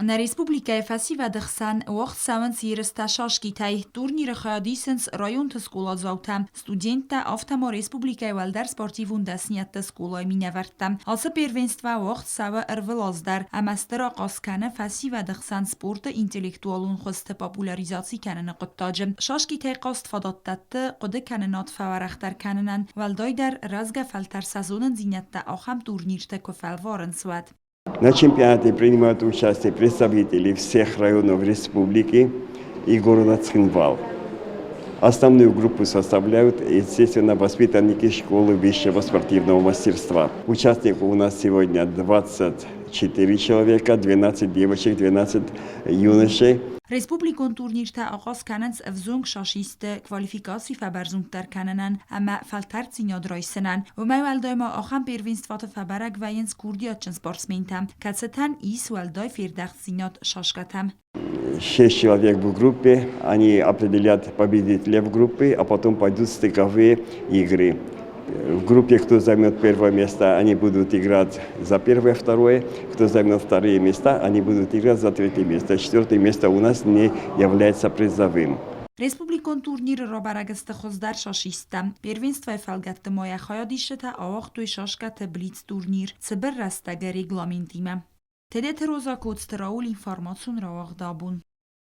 На республикае фасива дыхсан уақт саванс еріста шашкитай турниры хаядисенс районты скула заута. Студентта автомо республикае валдар спортивун даснятты скулай минавартта. Алсы первенства уақт сава ырвылаздар. Амастыра қасканы фасива дыхсан спорты интеллектуалун хосты популяризаци каныны қыттажы. Шашкитай қаст фадаттатты қуды канынат фаварахтар канынан валдай дар разга фалтар сазонын зинятта ахам турнирта көфалварын суад. На чемпионате принимают участие представители всех районов республики и города Цхинвал. Основную группу составляют, естественно, воспитанники школы высшего спортивного мастерства. Участников у нас сегодня 24 человека, 12 девочек, 12 юношей. Республикон турнирта آغاز کننز افزونگ شاشیست کوالیفیکاسی فبرزوندتر کننن اما فلتر زیناد رایسنن و میوالدای ما آخم پیروینستوات فبرگ و ینس کوردیات چن سپورتسمنتم کتستن ایس والدای فیردخت زیناد شاشکتم. 6 человек в группе, они определят победителя в группе, а потом пойдут стыковые игры. В группе, кто займет первое место, они будут играть за первое, второе. Кто займет вторые места, они будут играть за третье место. Четвертое место у нас не является призовым. Республикон турнир را برگست خزدر شاشیستم. پیروینستوی فلگت مایه خیادیشتا آوختوی شاشکت بلیتز تورنیر سبر رستگه رگلامنتیمه. تدت روزا کودستراول اینفارماسون را واغدابون.